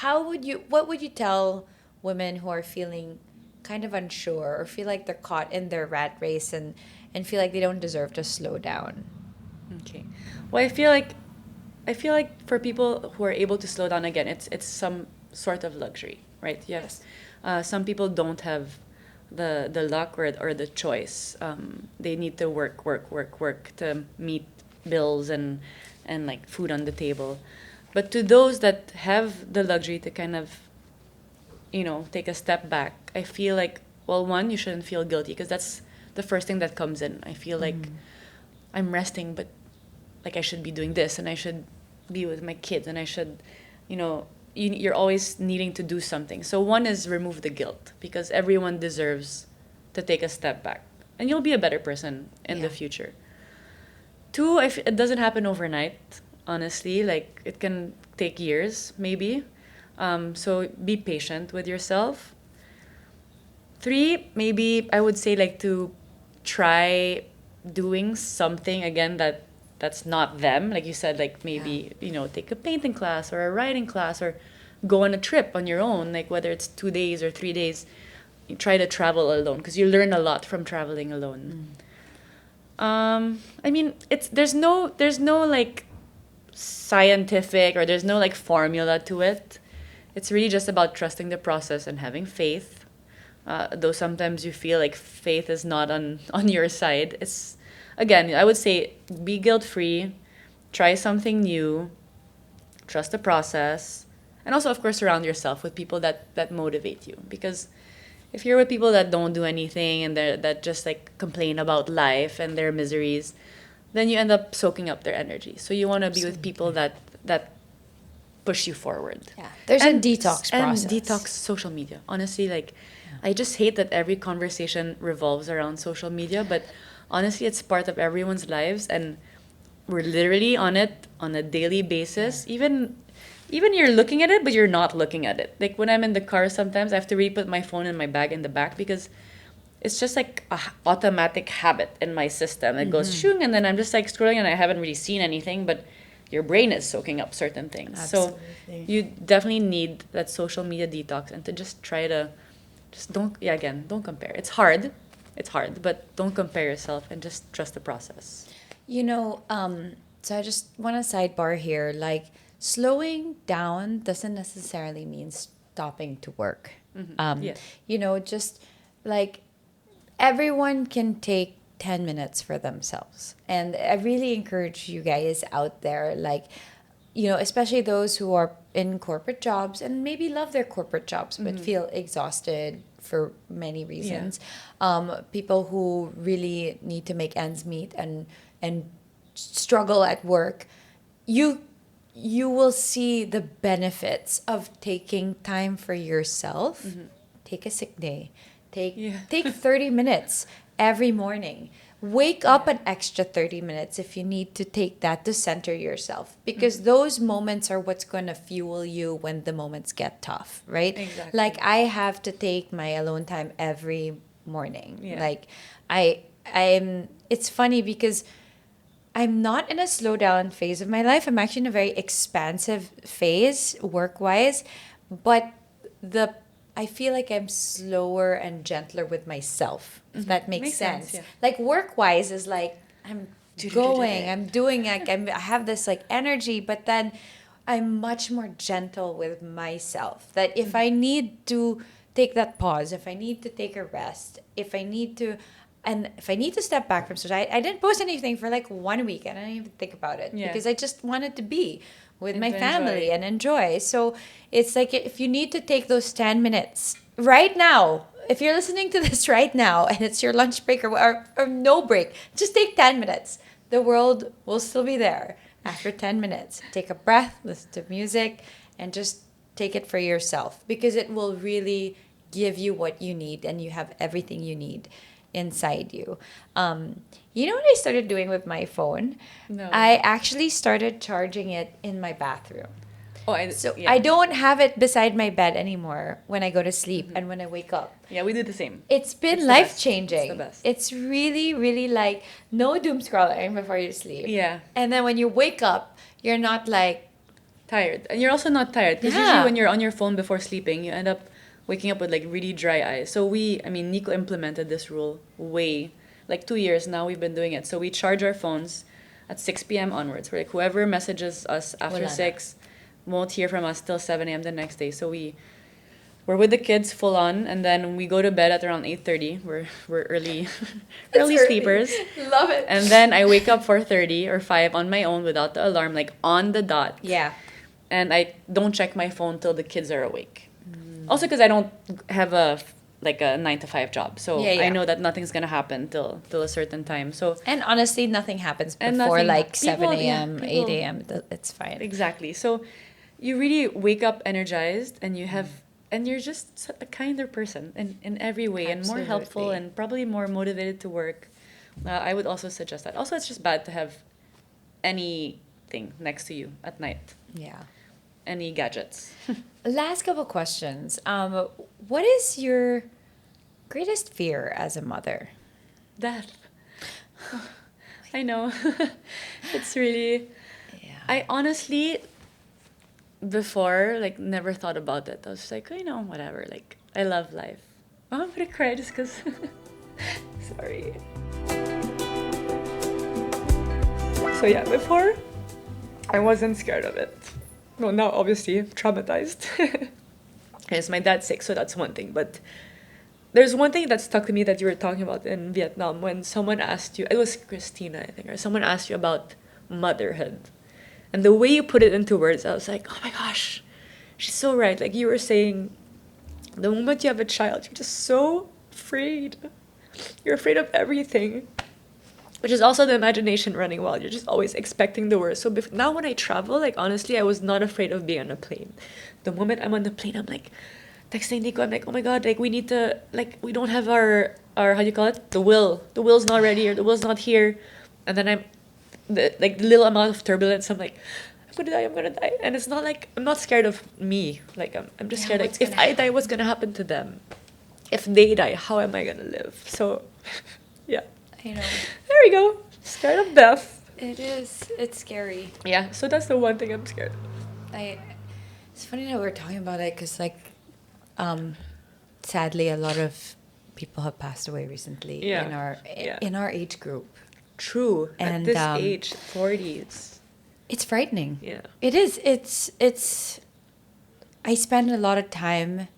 [SPEAKER 1] what would you tell women who are feeling kind of unsure or feel like they're caught in their rat race and feel like they don't deserve to slow down?
[SPEAKER 2] Okay. Well, I feel like for people who are able to slow down again, it's some sort of luxury, right? Yes. Some people don't have the luck or the choice. They need to work to meet bills and like food on the table. But to those that have the luxury to kind of, take a step back, I feel like, well, one, you shouldn't feel guilty because that's the first thing that comes in. I feel like I'm resting, but like I should be doing this and I should be with my kids and I should, you're always needing to do something. So one is remove the guilt because everyone deserves to take a step back and you'll be a better person in the
[SPEAKER 1] Yeah.
[SPEAKER 2] future. Two, it doesn't happen overnight, honestly. Like it can take years, maybe. So be patient with yourself. Three, maybe I would say like to try doing something again that's not them. Like you said, like maybe, take a painting class or a writing class or go on a trip on your own, like whether it's 2 days or 3 days. You try to travel alone because you learn a lot from traveling alone. I mean, there's no like scientific or there's no like formula to it. It's really just about trusting the process and having faith. Though sometimes you feel like faith is not on your side. It's, again, I would say be guilt-free, try something new, trust the process, and also, of course, surround yourself with people that motivate you. Because if you're with people that don't do anything and that just like complain about life and their miseries, then you end up soaking up their energy. So you want to be with people that push you forward.
[SPEAKER 1] Yeah. There's a detox process.
[SPEAKER 2] And detox social media. Honestly, like, I just hate that every conversation revolves around social media, but honestly, it's part of everyone's lives, and we're literally on it on a daily basis. Even you're looking at it, but you're not looking at it. Like when I'm in the car, sometimes I have to put my phone in my bag in the back because it's just like a automatic habit in my system. It goes shooing, and then I'm just like scrolling, and I haven't really seen anything, but your brain is soaking up certain things.
[SPEAKER 1] Absolutely.
[SPEAKER 2] So you definitely need that social media detox, and to just try to just don't, yeah, again, don't compare. It's hard, but don't compare yourself and just trust the process.
[SPEAKER 1] You know, so I just want to sidebar here. Like, slowing down doesn't necessarily mean stopping to work.
[SPEAKER 2] Yes.
[SPEAKER 1] You know, just like everyone can take 10 minutes for themselves. And I really encourage you guys out there, like, you know, especially those who are in corporate jobs and maybe love their corporate jobs but feel exhausted for many reasons. People who really need to make ends meet and struggle at work. You will see the benefits of taking time for yourself. Take a sick day. Take 30 minutes every morning. Wake up an extra 30 minutes if you need to take that to center yourself, because those moments are what's going to fuel you when the moments get tough, right?
[SPEAKER 2] Exactly.
[SPEAKER 1] Like, I have to take my alone time every morning.
[SPEAKER 2] Yeah.
[SPEAKER 1] Like, I'm it's funny because I'm not in a slow down phase of my life. I'm actually in a very expansive phase work wise, but I feel like I'm slower and gentler with myself, if that makes sense.
[SPEAKER 2] yeah.
[SPEAKER 1] Like, work wise is like I'm going, I'm doing, like I have this like energy, but then I'm much more gentle with myself. That if I need to take that pause, if I need to take a rest, if I need to step back from social, I didn't post anything for like 1 week. I didn't even think about it because I just wanted to be with
[SPEAKER 2] And
[SPEAKER 1] my
[SPEAKER 2] to
[SPEAKER 1] family
[SPEAKER 2] enjoy.
[SPEAKER 1] and enjoy. So it's like, if you need to take those 10 minutes right now, if you're listening to this right now and it's your lunch break or no break, just take 10 minutes. The world will still be there after 10 minutes. Take a breath, listen to music, and just take it for yourself, because it will really give you what you need, and you have everything you need inside you. You know what I started doing with my phone?
[SPEAKER 2] No.
[SPEAKER 1] I actually started charging it in my bathroom. So
[SPEAKER 2] yeah.
[SPEAKER 1] I don't have it beside my bed anymore when I go to sleep and when I wake up.
[SPEAKER 2] Yeah, we do the same.
[SPEAKER 1] It's been
[SPEAKER 2] It's the
[SPEAKER 1] life
[SPEAKER 2] best.
[SPEAKER 1] changing.
[SPEAKER 2] It's the best.
[SPEAKER 1] It's really, really like no doom scrolling before you sleep.
[SPEAKER 2] Yeah.
[SPEAKER 1] And then when you wake up, you're not like,
[SPEAKER 2] Tired. And you're also not tired. Because
[SPEAKER 1] Yeah.
[SPEAKER 2] usually when you're on your phone before sleeping, you end up waking up with like really dry eyes. So Nico implemented this rule like 2 years now we've been doing it. So we charge our phones at 6 p.m. onwards. We're like, whoever messages us after
[SPEAKER 1] Wala na.
[SPEAKER 2] 6 won't hear from us till 7 a.m. the next day. So we're with the kids full on, and then we go to bed at around 8:30. We're early early sleepers.
[SPEAKER 1] Love it.
[SPEAKER 2] And then I wake up 4:30 or 5 on my own without the alarm, like on the dot.
[SPEAKER 1] Yeah.
[SPEAKER 2] And I don't check my phone till the kids are awake. Also, because I don't have a 9 to 5 job, so
[SPEAKER 1] Yeah, yeah.
[SPEAKER 2] I know that nothing's gonna happen till a certain time. So
[SPEAKER 1] And honestly, nothing happens
[SPEAKER 2] And
[SPEAKER 1] before
[SPEAKER 2] nothing-
[SPEAKER 1] like
[SPEAKER 2] people-
[SPEAKER 1] 7
[SPEAKER 2] yeah,
[SPEAKER 1] a.m.,
[SPEAKER 2] people-
[SPEAKER 1] 8 a.m. It's fine.
[SPEAKER 2] exactly. So you really wake up energized, and you're just a kinder person in every way, and more helpful,
[SPEAKER 1] Absolutely.
[SPEAKER 2] and probably more motivated to work. I would also suggest that. Also, it's just bad to have anything next to you at night.
[SPEAKER 1] Yeah.
[SPEAKER 2] Any gadgets.
[SPEAKER 1] Last couple questions. What is your greatest fear as a mother?
[SPEAKER 2] Death. I know. It's really...
[SPEAKER 1] Yeah.
[SPEAKER 2] I honestly, before, never thought about it. I was like, whatever. I love life. Oh, I'm gonna cry just because... Sorry. So yeah, before, I wasn't scared of it. Well, now, obviously, traumatized. Yes, my dad's sick, so that's one thing. But there's one thing that stuck to me that you were talking about in Vietnam when someone asked you, it was Christina, I think, or someone asked you about motherhood. And the way you put it into words, I was like, oh my gosh, she's so right. Like you were saying, the moment you have a child, you're just so afraid. You're afraid of everything. Which is also the imagination running wild. You're just always expecting the worst. So now when I travel, honestly, I was not afraid of being on a plane. The moment I'm on the plane, I'm texting Nico, I'm like, oh my god, we need to, we don't have our how do you call it? The will. The will's not ready, or the will's not here. And then the little amount of turbulence, I'm like, I'm gonna die. And it's not I'm not scared of me. I'm just scared, if I die, what's gonna happen to them? if they die, how am I gonna live? So, yeah.
[SPEAKER 1] I know.
[SPEAKER 2] There we go. Scared of death.
[SPEAKER 1] It is. It's scary.
[SPEAKER 2] Yeah, so that's the one thing I'm scared of.
[SPEAKER 1] It's funny that we're talking about it because, like, sadly, a lot of people have passed away recently in our age group.
[SPEAKER 2] True.
[SPEAKER 1] And,
[SPEAKER 2] at this age, 40s.
[SPEAKER 1] It's frightening.
[SPEAKER 2] Yeah.
[SPEAKER 1] It is. It's. I spend a lot of time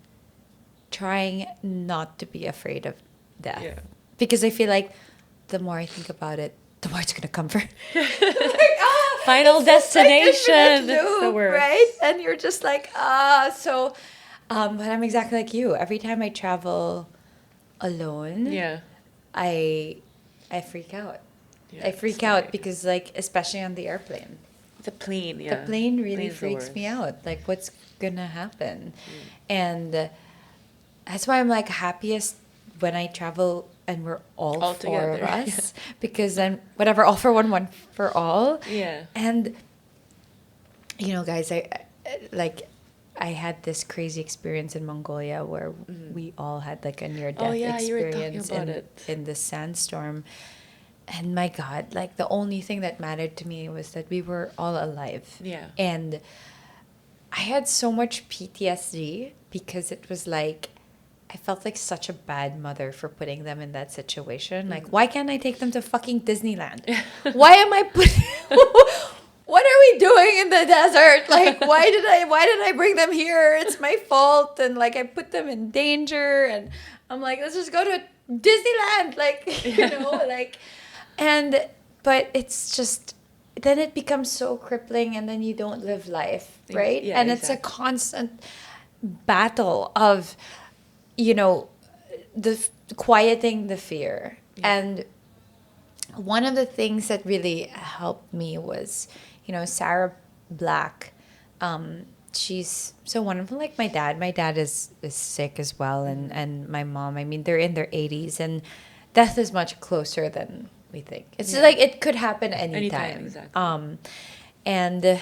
[SPEAKER 1] trying not to be afraid of death.
[SPEAKER 2] Yeah.
[SPEAKER 1] Because I feel like the more I think about it, the more it's gonna come for.
[SPEAKER 2] Final destination. That's the worst.
[SPEAKER 1] Right? And you're just like, so. But I'm exactly like you. Every time I travel alone, I freak out.
[SPEAKER 2] Yeah,
[SPEAKER 1] I freak out because, like, especially on the airplane.
[SPEAKER 2] The plane,
[SPEAKER 1] The plane really freaks me out. Like, what's gonna happen? And that's why I'm, like, happiest when I travel and we're all four
[SPEAKER 2] together.
[SPEAKER 1] of us. Because then, whatever, all for one for all.
[SPEAKER 2] Yeah.
[SPEAKER 1] And, you know, guys, I had this crazy experience in Mongolia where we all had, like, a near-death experience in the sandstorm. And my God, like, the only thing that mattered to me was that we were all alive.
[SPEAKER 2] Yeah.
[SPEAKER 1] And I had so much PTSD because it was like, I felt like such a bad mother for putting them in that situation. Like, why can't I take them to fucking Disneyland? Why am I putting... What are we doing in the desert? Like, why did I bring them here? It's my fault. And, like, I put them in danger. And I'm like, let's just go to Disneyland. Like, you know, like... But it's just, then it becomes so crippling and then you don't live life, right?
[SPEAKER 2] Yeah,
[SPEAKER 1] and it's a constant battle of, you know, quieting the fear. Yeah. And one of the things that really helped me was, you know, Sarah Black. She's so wonderful. Like my dad is sick as well. And my mom, I mean, they're in their 80s and death is much closer than we think. It's like it could happen anytime.
[SPEAKER 2] Exactly.
[SPEAKER 1] And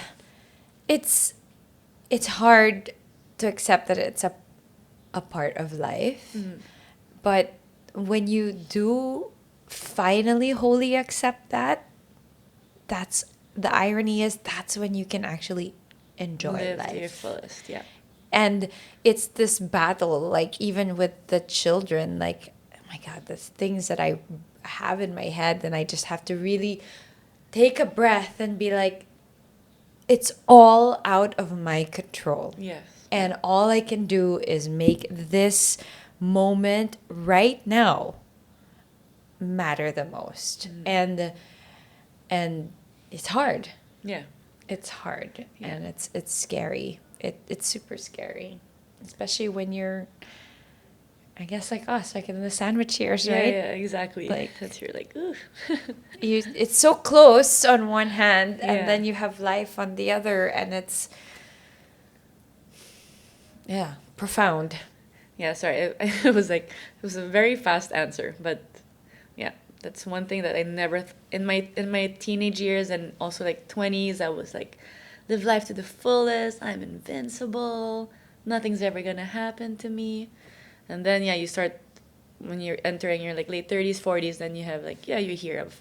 [SPEAKER 1] it's hard to accept that it's a part of life. But when you do finally wholly accept that, that's the irony is that's when you can actually enjoy
[SPEAKER 2] live
[SPEAKER 1] life
[SPEAKER 2] to your fullest. Yeah.
[SPEAKER 1] And it's this battle, like even with the children, like, oh my God, the things that I have in my head, and I just have to really take a breath and be like, it's all out of my control.
[SPEAKER 2] Yes.
[SPEAKER 1] And all I can do is make this moment right now matter the most. And it's hard.
[SPEAKER 2] Yeah.
[SPEAKER 1] It's hard. Yeah. And it's scary. It's super scary. Especially when you're, I guess, like us, like in the sandwich years, right?
[SPEAKER 2] Yeah, exactly.
[SPEAKER 1] Like,
[SPEAKER 2] that's you're like, ooh.
[SPEAKER 1] It's so close on one hand, and then you have life on the other, and it's, profound.
[SPEAKER 2] Yeah, sorry. It was a very fast answer, but yeah, that's one thing that I never in my teenage years and also like 20s, I was like, live life to the fullest. I'm invincible. Nothing's ever gonna happen to me. And then, you start, when you're entering your, like, late 30s, 40s, then you have, like, you hear of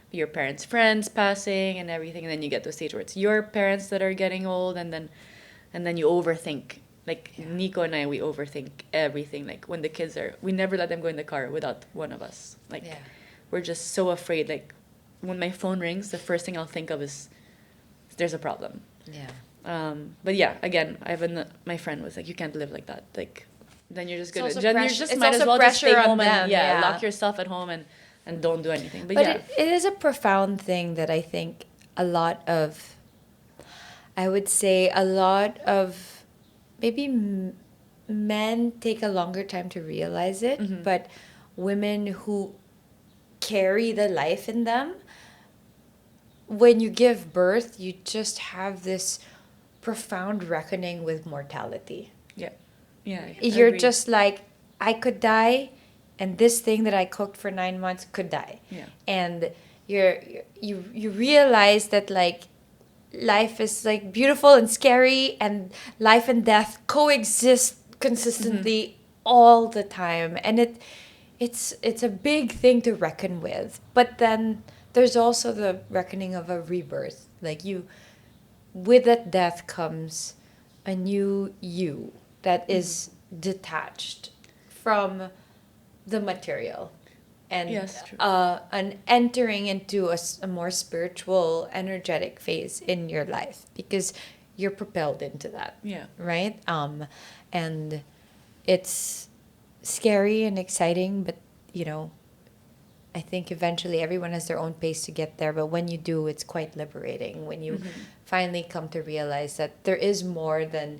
[SPEAKER 2] your parents' friends passing and everything, and then you get to a stage where it's your parents that are getting old, and then you overthink. Like, Nico and I, we overthink everything. Like, when the kids we never let them go in the car without one of us. Like, we're just so afraid. Like, when my phone rings, the first thing I'll think of is, there's a problem.
[SPEAKER 1] Yeah.
[SPEAKER 2] But yeah, again, my friend was like, you can't live like that. Like, then you're just gonna.
[SPEAKER 1] Then
[SPEAKER 2] you just might as well just stay home and lock yourself at home and don't do anything. But
[SPEAKER 1] it is a profound thing that I think a lot of maybe men take a longer time to realize it, but women who carry the life in them, when you give birth, you just have this profound reckoning with mortality.
[SPEAKER 2] Yeah,
[SPEAKER 1] you're just like, I could die, and this thing that I cooked for 9 months could die.
[SPEAKER 2] Yeah.
[SPEAKER 1] And you realize that, like, life is, like, beautiful and scary, and life and death coexist consistently all the time, and it's a big thing to reckon with. But then there's also the reckoning of a rebirth. Like you, with that death comes a new you that is detached from the material, and
[SPEAKER 2] Yes, true.
[SPEAKER 1] an entering into a more spiritual, energetic phase in your life because you're propelled into that,
[SPEAKER 2] Yeah.
[SPEAKER 1] right? And it's scary and exciting, but you know, I think eventually everyone has their own pace to get there. But when you do, it's quite liberating when you finally come to realize that there is more than.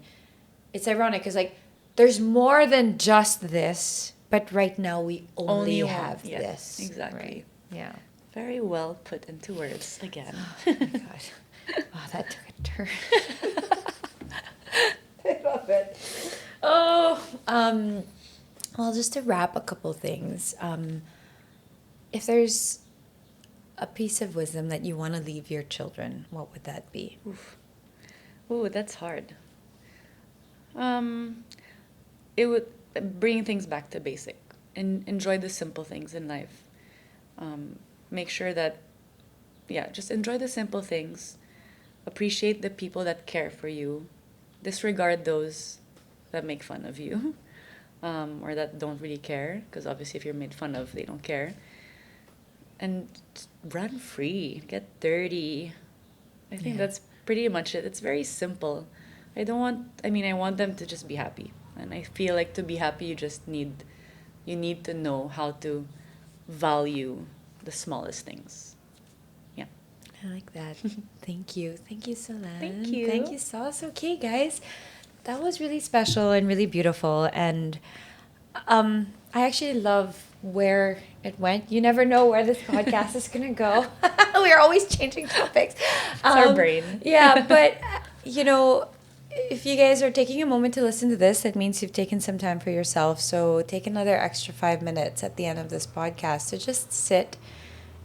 [SPEAKER 1] It's ironic because like there's more than just this, but right now we only have
[SPEAKER 2] yeah,
[SPEAKER 1] this.
[SPEAKER 2] exactly.
[SPEAKER 1] Right? Yeah.
[SPEAKER 2] Very well put into words again.
[SPEAKER 1] Oh my god. Oh, that took a turn. I love it. Oh, well, just to wrap a couple things. If there's a piece of wisdom that you want to leave your children, what would that be?
[SPEAKER 2] Ooh, that's hard. It would bring things back to basic and enjoy the simple things in life. Make sure that, yeah, just enjoy the simple things. Appreciate the people that care for you. Disregard those that make fun of you, or that don't really care. Because obviously, if you're made fun of, they don't care. And just run free, get dirty. I think
[SPEAKER 1] Yeah.
[SPEAKER 2] that's pretty much it. It's very simple. I want them to just be happy. And I feel like to be happy, you need to know how to value the smallest things. Yeah.
[SPEAKER 1] I like that. Thank you. Thank you, Solenn.
[SPEAKER 2] Thank you.
[SPEAKER 1] Thank you, Sauce. Okay, guys. That was really special and really beautiful. And I actually love where it went. You never know where this podcast is going to go. We're always changing topics. It's
[SPEAKER 2] our brain.
[SPEAKER 1] Yeah, but, you know, if you guys are taking a moment to listen to this, that means you've taken some time for yourself. So take another extra 5 minutes at the end of this podcast to just sit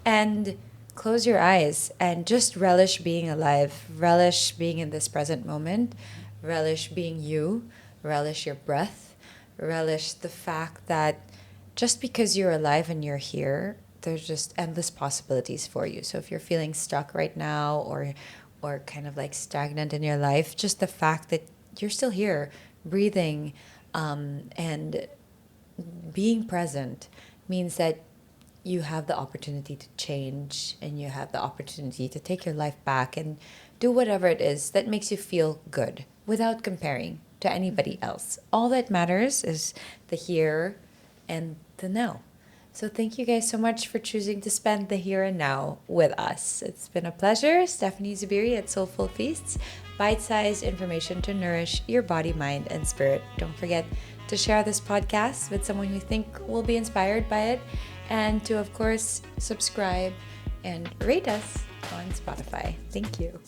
[SPEAKER 1] and close your eyes and just relish being alive, relish being in this present moment, relish being you, relish your breath, relish the fact that just because you're alive and you're here, there's just endless possibilities for you. So if you're feeling stuck right now or kind of like stagnant in your life, just the fact that you're still here, breathing, and being present means that you have the opportunity to change and you have the opportunity to take your life back and do whatever it is that makes you feel good without comparing to anybody else. All that matters is the here and the now. So thank you guys so much for choosing to spend the here and now with us. It's been a pleasure. Stephanie Zubiri at Soulful Feasts. Bite-sized information to nourish your body, mind, and spirit. Don't forget to share this podcast with someone you think will be inspired by it. And to, of course, subscribe and rate us on Spotify. Thank you.